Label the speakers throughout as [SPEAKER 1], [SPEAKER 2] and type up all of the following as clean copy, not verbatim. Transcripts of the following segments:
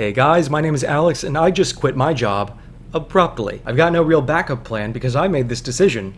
[SPEAKER 1] Hey guys, my name is Alex and I just quit my job abruptly. I've got no real backup plan because I made this decision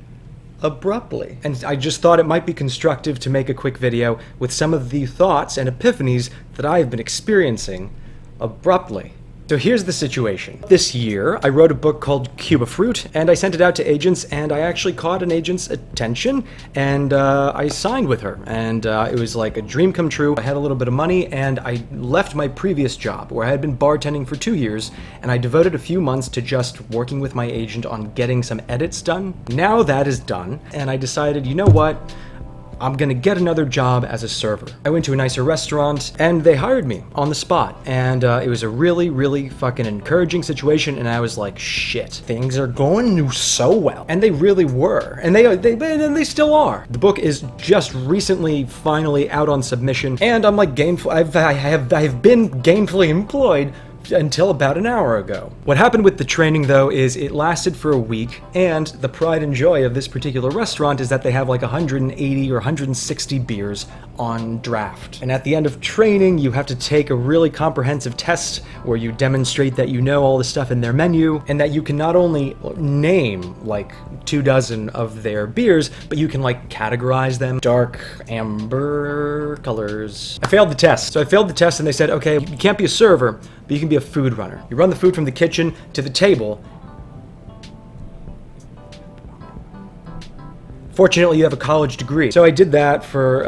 [SPEAKER 1] abruptly. And I just thought it might be constructive to make a quick video with some of the thoughts and epiphanies that I have been experiencing abruptly. So here's the situation. This year, I wrote a book called Cuba Fruit, and I sent it out to agents, and I actually caught an agent's attention, and I signed with her, and it was like a dream come true. I had a little bit of money, and I left my previous job, where I had been bartending for 2 years, and I devoted a few months to just working with my agent on getting some edits done. Now that is done, and I decided, you know what? I'm gonna get another job as a server. I went to a nicer restaurant and they hired me on the spot. And it was a really fucking encouraging situation, and I was like, shit, things are going so well. And they really were. And they still are. The book is just recently finally out on submission, and I'm like I have been gainfully employed until about an hour ago. What happened with the training though is it lasted for a week, and the pride and joy of this particular restaurant is that they have like 180 or 160 beers on draft. And at the end of training, you have to take a really comprehensive test where you demonstrate that you know all the stuff in their menu, and that you can not only name like 24 of their beers, but you can like categorize them. Dark, amber colors. I failed the test. So I failed the test and they said, okay, you can't be a server, but you can be a food runner. You run the food from the kitchen to the table. Fortunately, you have a college degree. So I did that for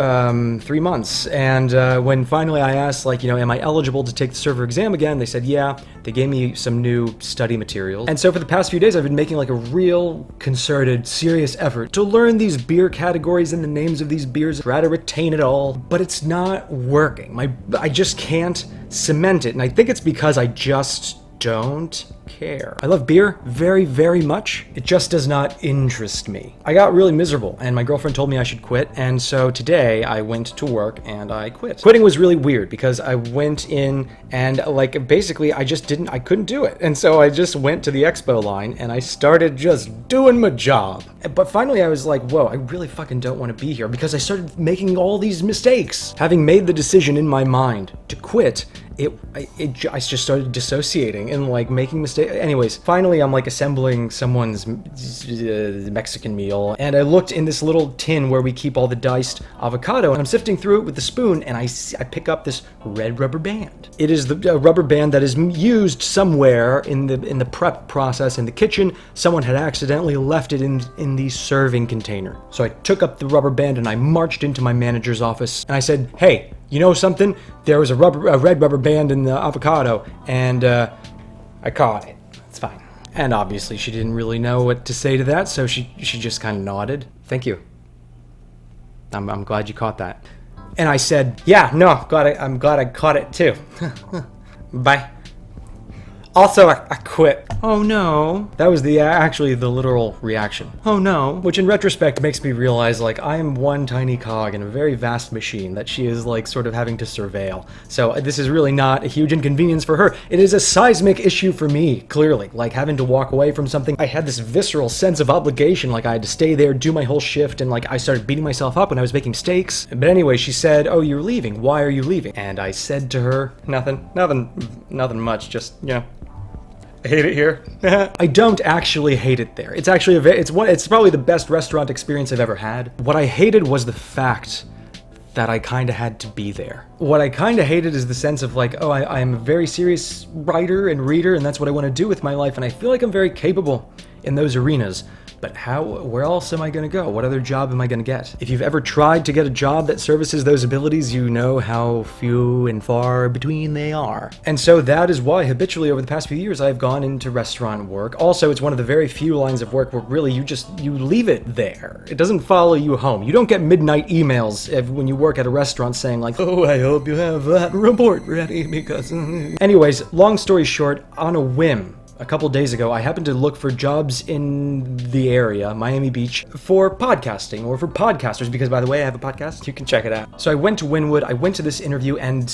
[SPEAKER 1] 3 months, and when finally I asked, like, you know, am I eligible to take the server exam again, they said yeah. They gave me some new study materials. And so for the past few days, I've been making like a real concerted, serious effort to learn these beer categories and the names of these beers, try to retain it all, but it's not working. I just can't cement it, and I think it's because I just don't care. I love beer very much. It just does not interest me. I got really miserable and my girlfriend told me I should quit, and so today I went to work and I quit. Quitting was really weird because I went in and like basically I couldn't do it. And so I just went to the expo line and I started just doing my job. But finally I was like, whoa, I really fucking don't want to be here, because I started making all these mistakes. Having made the decision in my mind to quit, I just started dissociating and like making mistakes. Anyways, finally I'm like assembling someone's Mexican meal, and I looked in this little tin where we keep all the diced avocado, and I'm sifting through it with the spoon, and I pick up this red rubber band. It is the rubber band that is used somewhere in the prep process in the kitchen. Someone had accidentally left it in the serving container. So I took up the rubber band and I marched into my manager's office and I said, hey, you know something? There was a red rubber band in the avocado, and I caught it. It's fine. And obviously she didn't really know what to say to that, so she just kind of nodded. Thank you. I'm glad you caught that. And I said, yeah, no, I'm glad I caught it too. Bye. Also, I quit. Oh no. That was actually the literal reaction. Oh no. Which in retrospect makes me realize, like, I am one tiny cog in a very vast machine that she is like sort of having to surveil. So this is really not a huge inconvenience for her. It is a seismic issue for me, clearly. Like having to walk away from something. I had this visceral sense of obligation, like I had to stay there, do my whole shift, and like I started beating myself up when I was making mistakes. But anyway, she said, oh, you're leaving. Why are you leaving? And I said to her, nothing much, just, you know, I hate it here. I don't actually hate it there. It's actually it's probably the best restaurant experience I've ever had. What I hated was the fact that I kind of had to be there. What I kind of hated is the sense of like, oh, I am a very serious writer and reader, and that's what I want to do with my life, and I feel like I'm very capable in those arenas. But where else am I going to go? What other job am I going to get? If you've ever tried to get a job that services those abilities, you know how few and far between they are. And so that is why habitually over the past few years I've gone into restaurant work. Also, it's one of the very few lines of work where really you leave it there. It doesn't follow you home. You don't get midnight emails when you work at a restaurant saying like, oh, I hope you have that report ready because... Anyways, long story short, on a whim, a couple days ago, I happened to look for jobs in the area, Miami Beach, for podcasting or for podcasters, because by the way, I have a podcast. You can check it out. So I went to Wynwood, I went to this interview, and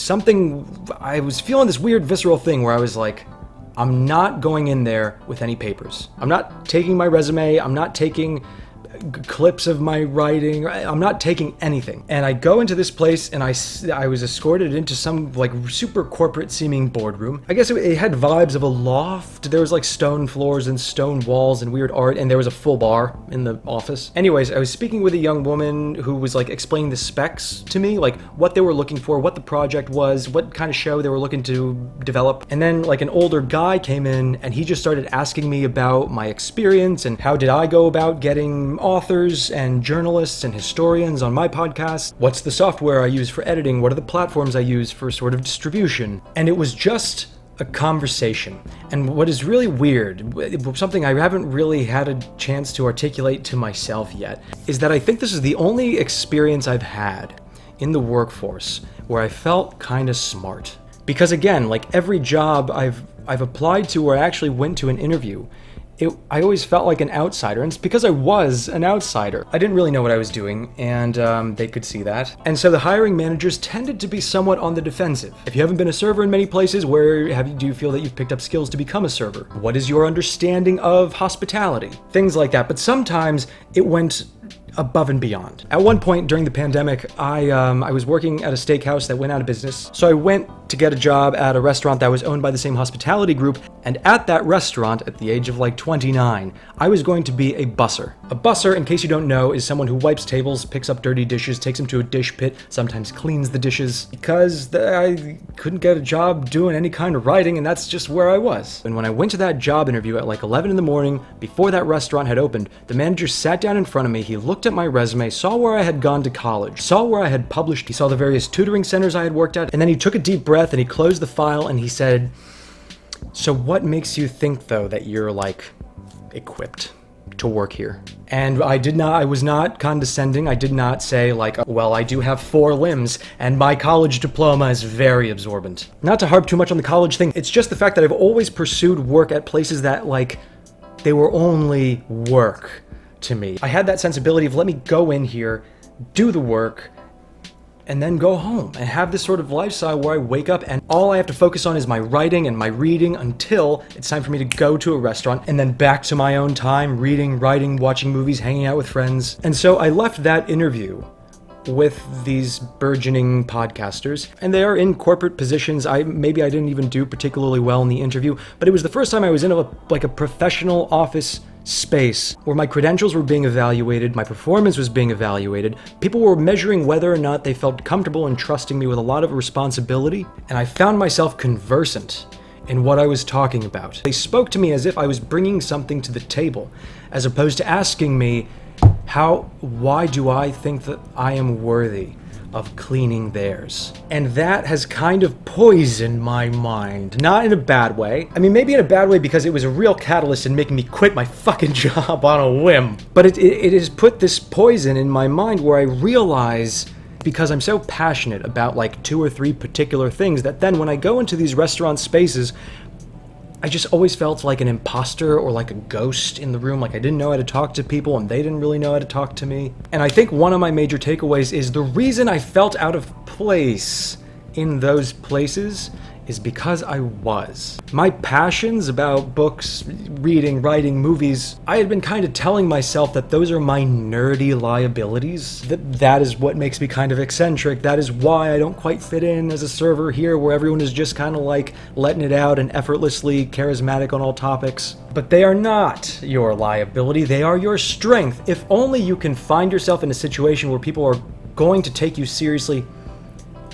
[SPEAKER 1] I was feeling this weird visceral thing where I was like, I'm not going in there with any papers. I'm not taking my resume. I'm not taking clips of my writing. I'm not taking anything. And I go into this place and I was escorted into some like super corporate seeming boardroom. I guess it had vibes of a loft. There was like stone floors and stone walls and weird art, and there was a full bar in the office. Anyways, I was speaking with a young woman who was like explaining the specs to me, like what they were looking for, what the project was, what kind of show they were looking to develop. And then like an older guy came in and he just started asking me about my experience and how did I go about getting authors and journalists and historians on my podcast? What's the software I use for editing? What are the platforms I use for sort of distribution? And it was just a conversation. And what is really weird, something I haven't really had a chance to articulate to myself yet, is that I think this is the only experience I've had in the workforce where I felt kind of smart. Because again, like every job I've applied to or I actually went to an interview, I always felt like an outsider, and it's because I was an outsider. I didn't really know what I was doing, and they could see that. And so the hiring managers tended to be somewhat on the defensive. If you haven't been a server in many places, do you feel that you've picked up skills to become a server? What is your understanding of hospitality? Things like that. But sometimes it went above and beyond. At one point during the pandemic, I was working at a steakhouse that went out of business. So I went to get a job at a restaurant that was owned by the same hospitality group. And at that restaurant, at the age of like 29, I was going to be a busser. A busser, in case you don't know, is someone who wipes tables, picks up dirty dishes, takes them to a dish pit, sometimes cleans the dishes, because I couldn't get a job doing any kind of writing, and that's just where I was. And when I went to that job interview at like 11 in the morning, before that restaurant had opened, the manager sat down in front of me, he looked at my resume, saw where I had gone to college, saw where I had published, he saw the various tutoring centers I had worked at, and then he took a deep breath and he closed the file and he said, "So what makes you think though that you're like equipped to work here?" And I was not condescending. I did not say like, "Well, I do have 4 limbs and my college diploma is very absorbent." Not to harp too much on the college thing, it's just the fact that I've always pursued work at places that like, they were only work to me. I had that sensibility of let me go in here, do the work, and then go home and have this sort of lifestyle where I wake up and all I have to focus on is my writing and my reading until it's time for me to go to a restaurant and then back to my own time, reading, writing, watching movies, hanging out with friends. And so I left that interview with these burgeoning podcasters, and they are in corporate positions. Maybe I didn't even do particularly well in the interview, but it was the first time I was in a professional office space where my credentials were being evaluated, my performance was being evaluated, people were measuring whether or not they felt comfortable and trusting me with a lot of responsibility, and I found myself conversant in what I was talking about. They spoke to me as if I was bringing something to the table, as opposed to asking me, why do I think that I am worthy of cleaning theirs? And that has kind of poisoned my mind. Not in a bad way. I mean, maybe in a bad way because it was a real catalyst in making me quit my fucking job on a whim. But it has put this poison in my mind where I realize, because I'm so passionate about like 2 or 3 particular things, that then when I go into these restaurant spaces, I just always felt like an imposter or like a ghost in the room, like I didn't know how to talk to people and they didn't really know how to talk to me. And I think one of my major takeaways is the reason I felt out of place in those places is because I was. My passions about books, reading, writing, movies, I had been kind of telling myself that those are my nerdy liabilities. That is what makes me kind of eccentric. That is why I don't quite fit in as a server here where everyone is just kind of like letting it out and effortlessly charismatic on all topics. But they are not your liability, they are your strength. If only you can find yourself in a situation where people are going to take you seriously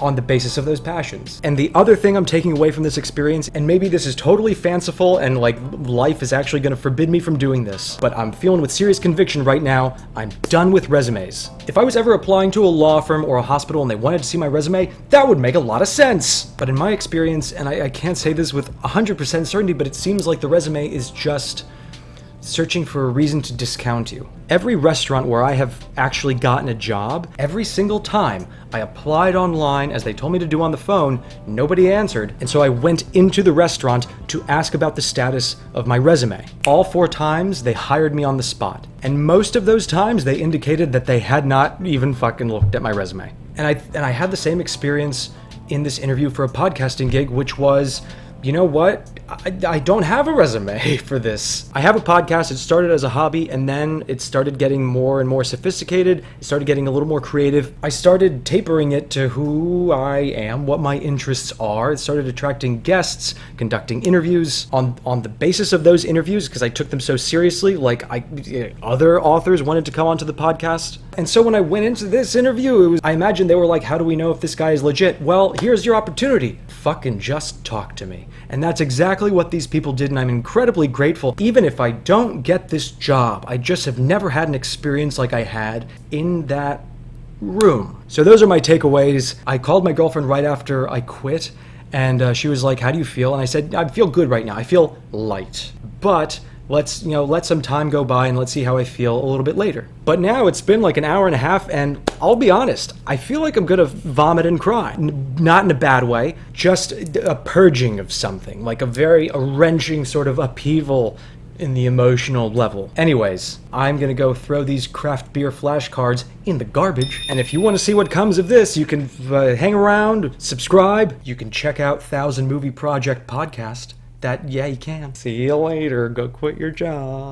[SPEAKER 1] on the basis of those passions. And the other thing I'm taking away from this experience, and maybe this is totally fanciful and like life is actually going to forbid me from doing this, but I'm feeling with serious conviction right now, I'm done with resumes. If I was ever applying to a law firm or a hospital and they wanted to see my resume, that would make a lot of sense. But in my experience, and I can't say this with 100% certainty, but it seems like the resume is just searching for a reason to discount you. Every restaurant where I have actually gotten a job, every single time I applied online as they told me to do on the phone, nobody answered, and so I went into the restaurant to ask about the status of my resume. All 4 times they hired me on the spot, and most of those times they indicated that they had not even fucking looked at my resume. And I had the same experience in this interview for a podcasting gig, which was you know what? I don't have a resume for this. I have a podcast. It started as a hobby, and then it started getting more and more sophisticated. It started getting a little more creative. I started tapering it to who I am, what my interests are. It started attracting guests, conducting interviews. On the basis of those interviews, because I took them so seriously, like other authors wanted to come onto the podcast. And so when I went into this interview, I imagine they were like, how do we know if this guy is legit? Well, here's your opportunity. Fucking just talk to me. And that's exactly what these people did, and I'm incredibly grateful. Even if I don't get this job, I just have never had an experience like I had in that room. So those are my takeaways. I called my girlfriend right after I quit, and she was like, how do you feel? And I said, I feel good right now. I feel light. But let's, let some time go by and let's see how I feel a little bit later. But now it's been like an hour and a half, and I'll be honest, I feel like I'm gonna vomit and cry. Not in a bad way, just a purging of something, like a wrenching sort of upheaval in the emotional level. Anyways, I'm gonna go throw these craft beer flashcards in the garbage. And if you want to see what comes of this, you can hang around, subscribe. You can check out 1000 Movie Project podcast. Yeah, you can. See you later. Go quit your job.